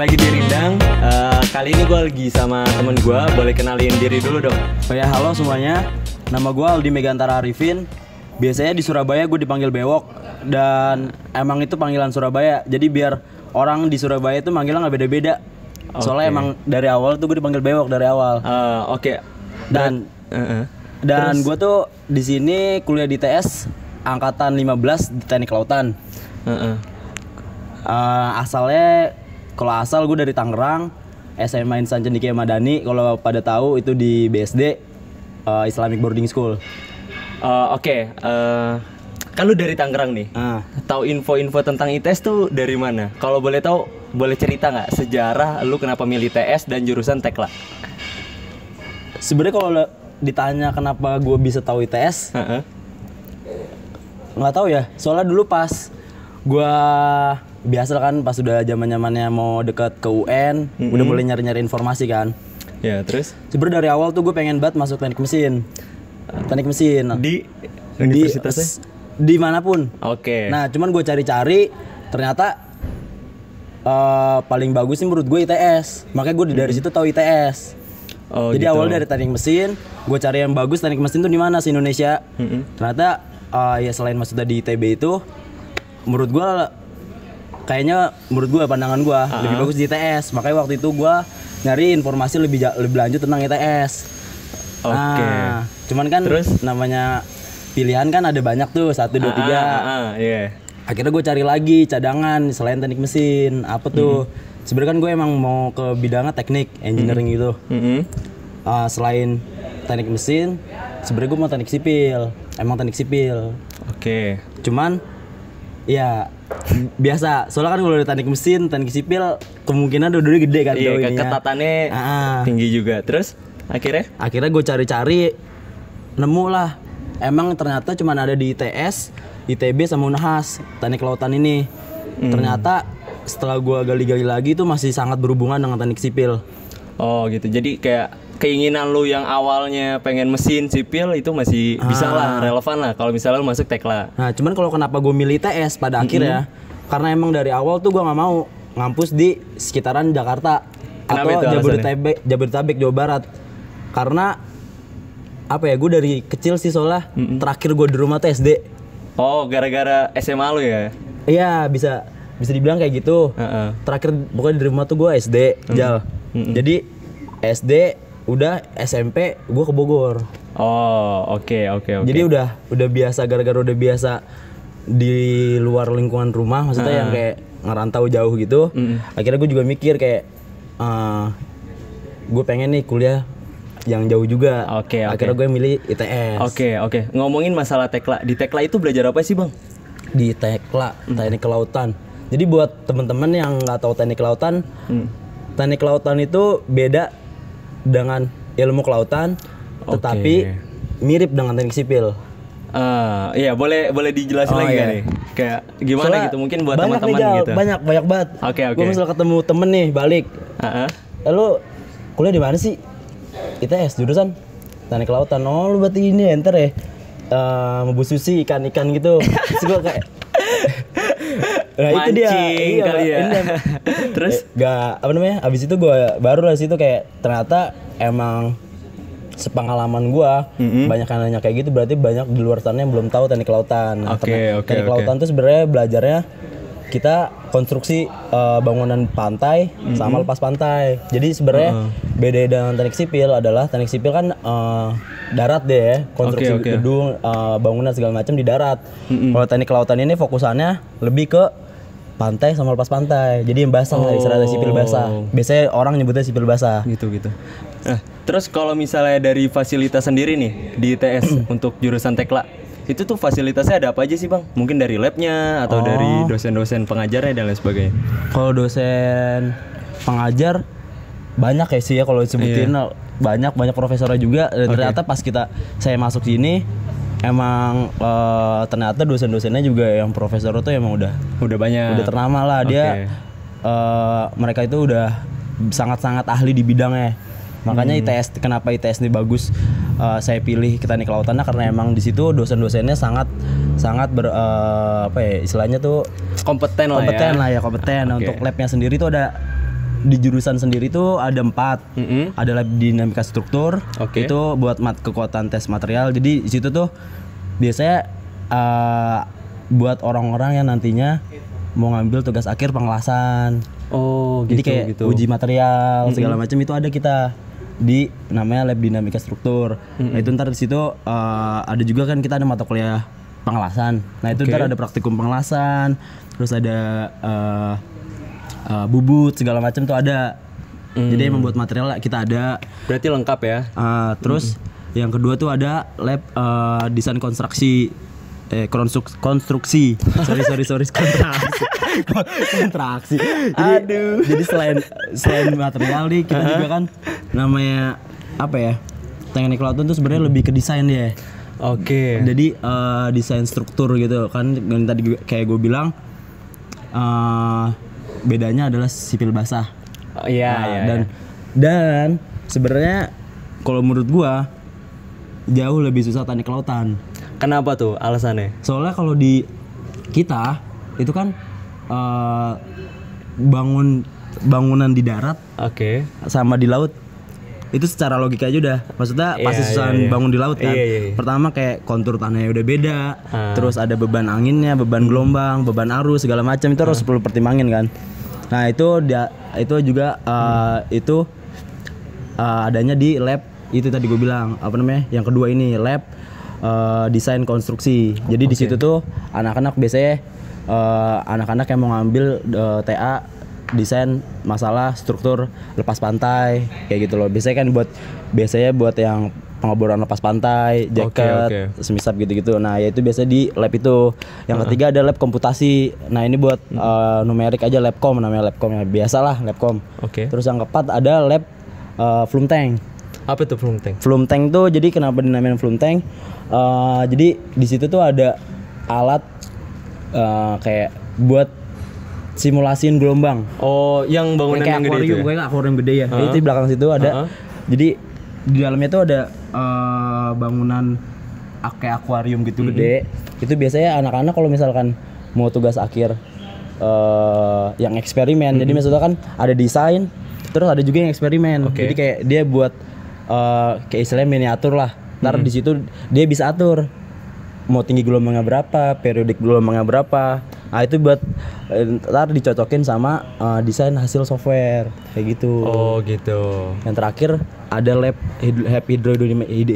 lagi di Rindang. Kali ini gue lagi sama temen gue. Boleh kenalin diri dulu dong. Oh ya, halo semuanya. Nama gue Aldi Megantara Arifin. Biasanya di Surabaya gue dipanggil Bewok. Dan emang itu panggilan Surabaya. Jadi biar orang di Surabaya itu manggilnya nggak beda-beda. Soalnya emang dari awal tuh gue dipanggil Bewok dari awal. Oke. Dan gue tuh di sini kuliah di TS angkatan 15 di Teknik Kelautan. Asalnya kalau asal gue dari Tangerang, SMA Insan Cendekia Madani. Kalau pada tahu itu di BSD, Islamic Boarding School. Kan lu dari Tangerang nih. Tahu info-info tentang ITS tuh dari mana? Kalau boleh tahu, boleh cerita nggak sejarah lu kenapa milih TS dan jurusan Tekla? Sebenarnya kalau ditanya kenapa gue bisa tahu ITS, nggak tahu ya. Soalnya dulu pas gue biasa kan pas udah zaman-zamannya mau deket ke UN, udah mulai nyari-nyari informasi kan. Ya, terus? Sebenarnya dari awal tuh gue pengen banget masuk teknik mesin. Teknik mesin. Di universitasnya? Di manapun. Oke. Nah, cuman gue cari-cari, ternyata paling bagus sih menurut gue ITS. Makanya gue dari situ tahu ITS. Jadi gitu. awal dari teknik mesin, gue cari yang bagus teknik mesin tuh di mana sih Indonesia. Ternyata ya selain maksudnya di ITB itu, menurut gue pandangan gue lebih bagus di ITS. Makanya waktu itu gue nyari informasi lebih lanjut tentang ITS. Nah, cuman kan terus namanya pilihan kan ada banyak tuh 1, 2, 3. Akhirnya gue cari lagi cadangan selain teknik mesin. Apa tuh? Sebenarnya kan gue emang mau ke bidangnya teknik engineering gitu. Selain teknik mesin, sebenarnya gue mau teknik sipil. Emang teknik sipil. Cuman ya biasa. Soalnya kan kalau di teknik mesin, teknik sipil kemungkinan dua-duanya gede kan. Iya, keketatannya tinggi juga. Terus akhirnya gue cari-cari, nemu lah. Emang ternyata cuman ada di ITS, ITB sama Unhas teknik kelautan ini. Ternyata setelah gue gali-gali lagi itu masih sangat berhubungan dengan teknik sipil. Oh gitu. Jadi kayak keinginan lu yang awalnya pengen mesin sipil itu masih bisa lah, relevan lah kalau misalnya lu masuk Tekla. Nah, cuman kalau kenapa gue milih ITS pada akhirnya, karena emang dari awal tuh gue nggak mau ngampus di sekitaran Jakarta. Kenapa atau Jabodetabek, Jawa Barat. Karena apa ya, gue dari kecil sih soalnya terakhir gue di rumah tuh SD. Oh, gara-gara SMA lu ya? Iya, bisa dibilang kayak gitu. Terakhir pokoknya di rumah tuh gue SD, Jal. Jadi SD udah, SMP gue ke Bogor. Oke. Jadi udah biasa, gara-gara udah biasa di luar lingkungan rumah, maksudnya yang kayak ngerantau jauh gitu. Akhirnya gue juga mikir kayak gue pengen nih kuliah yang jauh juga. Akhirnya gue milih ITS. Oke. Ngomongin masalah Tekla, di Tekla itu belajar apa sih, Bang? Di Tekla, teknik kelautan. Jadi buat teman-teman yang nggak tahu teknik kelautan, teknik kelautan itu beda dengan ilmu kelautan, tetapi mirip dengan teknik sipil. Iya, boleh dijelasin lagi kan nih? Kayak gimana soalnya gitu, mungkin buat teman-teman gitu. Banyak banget. Gue misal ketemu temen nih balik. Lalu kuliah di mana sih? ITS jurusan teknik kelautan. Oh, lu berarti ini enter ya? Membu sushi ikan-ikan gitu. Terus gue kayak nah itu dia kali ya. Terus abis itu gue baru lah situ kayak ternyata emang sepengalaman gue banyak yang nanya kayak gitu, berarti banyak di luar sana yang belum tahu teknik kelautan. Teknik kelautan tuh sebenarnya belajarnya kita konstruksi bangunan pantai sama lepas pantai. Jadi sebenarnya beda dengan teknik sipil adalah teknik sipil kan darat deh ya, konstruksi gedung, bangunan segala macam di darat. Kalau teknik kelautan ini fokusannya lebih ke pantai sama lepas pantai. Jadi yang basah lah, istilahnya sipil basah. Biasanya orang nyebutnya sipil basah. Gitu. Terus kalau misalnya dari fasilitas sendiri nih di ITS untuk jurusan Tekla, itu tuh fasilitasnya ada apa aja sih, Bang? Mungkin dari labnya atau dari dosen-dosen pengajarnya dan lain sebagainya. Kalau dosen pengajar banyak ya sih ya, kalau disebutin banyak profesornya juga. Dan ternyata pas saya masuk sini emang ternyata dosen-dosennya juga yang profesor itu emang udah banyak, udah ternama lah. Dia mereka itu udah sangat-sangat ahli di bidangnya. Makanya ITS, kenapa ITS ini bagus saya pilih teknik kelautannya, karena emang di situ dosen-dosennya sangat istilahnya tuh kompeten lah ya. Kompeten. Untuk labnya sendiri tuh ada di jurusan sendiri tuh ada 4. Ada lab dinamika struktur, itu buat kekuatan tes material. Jadi di situ tuh biasanya buat orang-orang yang nantinya mau ngambil tugas akhir pengelasan. Oh, jadi kayak uji material segala macam itu ada kita di namanya lab dinamika struktur. Nah itu ntar di situ ada juga kan kita ada mata kuliah pengelasan. Nah itu ntar ada praktikum pengelasan, terus ada bubut segala macam tuh ada. Jadi yang membuat material kita ada. Berarti lengkap ya. Terus yang kedua tuh ada lab desain konstruksi. Konstruksi. Sorry kontraksi. Jadi selain material nih kita juga kan namanya apa ya? Teknik kelautan tuh sebenarnya lebih ke desain ya. Jadi desain struktur gitu kan, yang tadi kayak gue bilang bedanya adalah sipil basah. Dan sebenarnya kalau menurut gue jauh lebih susah teknik kelautan. Kenapa tuh alasannya? Soalnya kalau di kita itu kan bangunan di darat, sama di laut itu secara logika aja udah, maksudnya pasti susah bangun di laut kan. Pertama kayak kontur tanahnya udah beda, terus ada beban anginnya, beban gelombang, beban arus segala macam itu harus perlu pertimbangin kan. Nah itu juga itu adanya di lab itu tadi gue bilang apa namanya? Yang kedua ini lab desain konstruksi. Jadi di situ tuh anak-anak biasanya anak-anak yang mau ngambil TA desain masalah struktur lepas pantai kayak gitu loh. Biasanya kan buat yang pengeboran lepas pantai, jaket, semisal gitu-gitu. Nah, ya itu biasa di lab itu. Yang ketiga ada lab komputasi. Nah, ini buat numerik aja, labcom namanya, labcom ya. Biasalah labcom. Terus yang keempat ada lab flume tank. Apa itu flume tank? Flume tank tuh jadi kenapa dinamain flume tank? Jadi di situ tuh ada alat kayak buat simulasiin gelombang. Oh, yang bangunan yang gede itu. Kayak akuarium gede ya. Itu di belakang situ ada. Jadi di dalamnya tuh ada bangunan kayak akuarium gitu gede. Itu biasanya anak-anak kalau misalkan mau tugas akhir yang eksperimen. Jadi maksudnya kan ada desain, terus ada juga yang eksperimen. Jadi kayak dia buat kayak istilahnya miniatur lah. Ntar di situ dia bisa atur mau tinggi gelombangnya berapa, periodik gelombangnya berapa. Nah itu buat ntar dicocokin sama desain hasil software kayak gitu. Oh gitu. Yang terakhir ada lab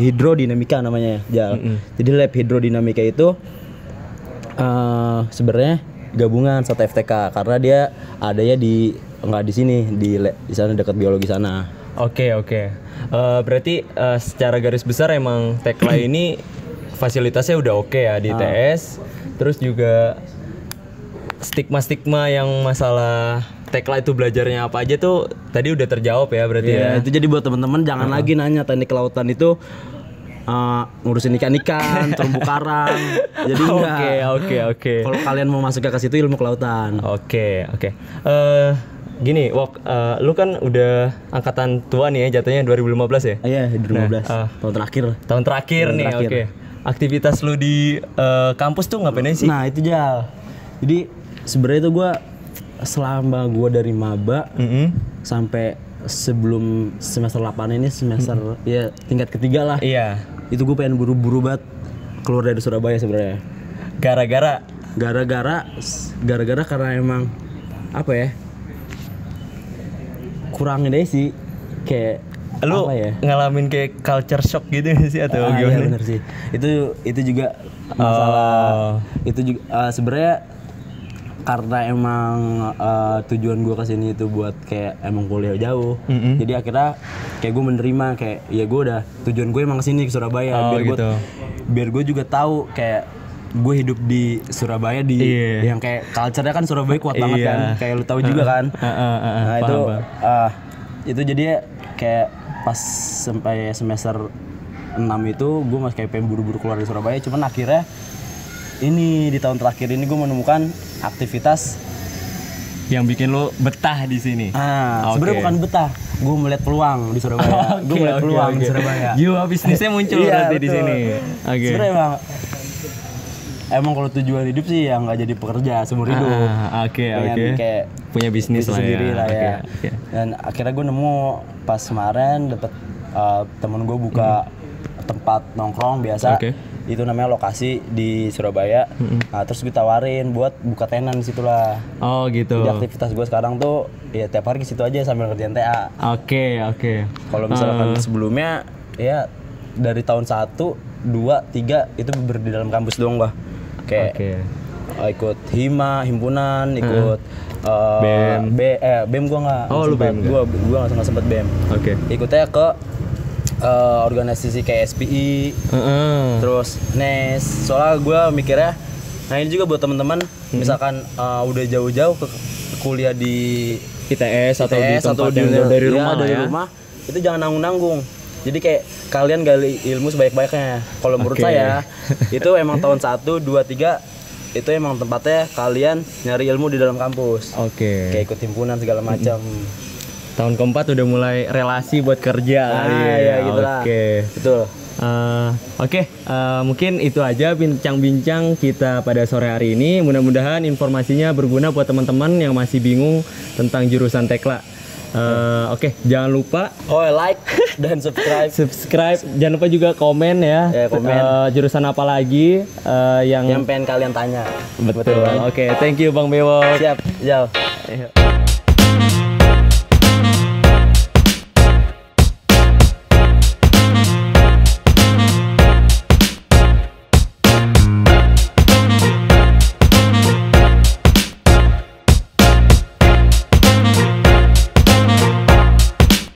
hidrodinamika namanya ya. Jadi lab hidrodinamika itu sebenarnya gabungan satu FTK karena dia adanya nggak di sini di sana dekat biologi sana. Oke. Berarti secara garis besar emang Tekla ini fasilitasnya udah oke ya di ITS. Terus juga stigma-stigma yang masalah Tekla itu belajarnya apa aja tuh tadi udah terjawab ya berarti ya. Itu jadi buat teman-teman jangan lagi nanya teknik kelautan itu ngurusin ikan-ikan, terumbu karang. Jadi Oke. Kalau kalian mau masuk ke situ ilmu kelautan. Oke. Gini, Wok, lu kan udah angkatan tua nih ya, jatuhnya 2015 ya? Iya, 2015. Tahun terakhir nih, oke. Aktivitas lu di kampus tuh ngapain aja sih? Nah, itu Jal. Jadi sebenarnya itu selama gue dari maba sampai sebelum semester 8 ini semester ya tingkat ketiga lah. Iya. Itu gue pengen buru-buru banget keluar dari Surabaya sebenarnya. Gara-gara karena emang apa ya? Kurang deh sih kayak lu ngalamin kayak culture shock gitu sih atau gimana? Iya bener sih. Itu juga masalah. Itu juga sebenarnya karena emang tujuan gue kesini itu buat kayak emang kuliah jauh. Jadi akhirnya kayak gue menerima kayak ya gue udah tujuan gue emang kesini ke Surabaya biar gue juga tahu kayak gue hidup di Surabaya yang kayak culture-nya kan Surabaya kuat banget kan, kayak lu tahu juga kan. Nah itu jadi kayak pas sampai semester 6 itu gue masih kayak pengen buru-buru keluar dari Surabaya, cuman akhirnya ini di tahun terakhir ini gue menemukan aktivitas yang bikin lo betah di sini. Sebenarnya bukan betah, gue melihat peluang di Surabaya. Gue melihat peluang di Surabaya. Jiwa bisnisnya muncul berarti di sini. Sebenarnya emang kalau tujuan hidup sih yang nggak jadi pekerja seumur hidup. Oke. Kayak punya bisnis lah sendiri ya. lah ya. Dan akhirnya gue nemu pas kemarin dapet temen gue buka tempat nongkrong biasa. Itu namanya Lokasi di Surabaya. Nah, terus gue tawarin buat buka tenan di situ lah. Oh gitu. Jadi aktivitas gue sekarang tuh ya tiap hari ke situ aja sambil ngerjain TA. Oke. Kalau misalkan sebelumnya ya dari tahun 1, 2, 3 itu di dalam kampus doang gua. Kayak ikut himpunan, ikut BEM gua enggak. Oh, lu BEM. Gua enggak sempet BEM. Ikutnya ke organisasi kayak SPI, terus NES. Soalnya gue mikirnya, nah ini juga buat teman-teman, misalkan udah jauh-jauh ke kuliah di ITS atau di tempat yang jauh dari rumah, rumah, itu jangan nanggung-nanggung. Jadi kayak kalian gali ilmu sebanyak-banyaknya. Kalau menurut saya, itu emang tahun 1, 2, 3 itu emang tempatnya kalian nyari ilmu di dalam kampus. Kayak ikut himpunan segala macam. Tahun keempat udah mulai relasi buat kerja kali ya gitu lah. Betul. Mungkin itu aja bincang-bincang kita pada sore hari ini. Mudah-mudahan informasinya berguna buat teman-teman yang masih bingung tentang jurusan Tekla. Jangan lupa like dan subscribe. Jangan lupa juga komen ya. Jurusan apa lagi yang pengen kalian tanya. Betul. Thank you Bang Bewok. Siap. Jauh.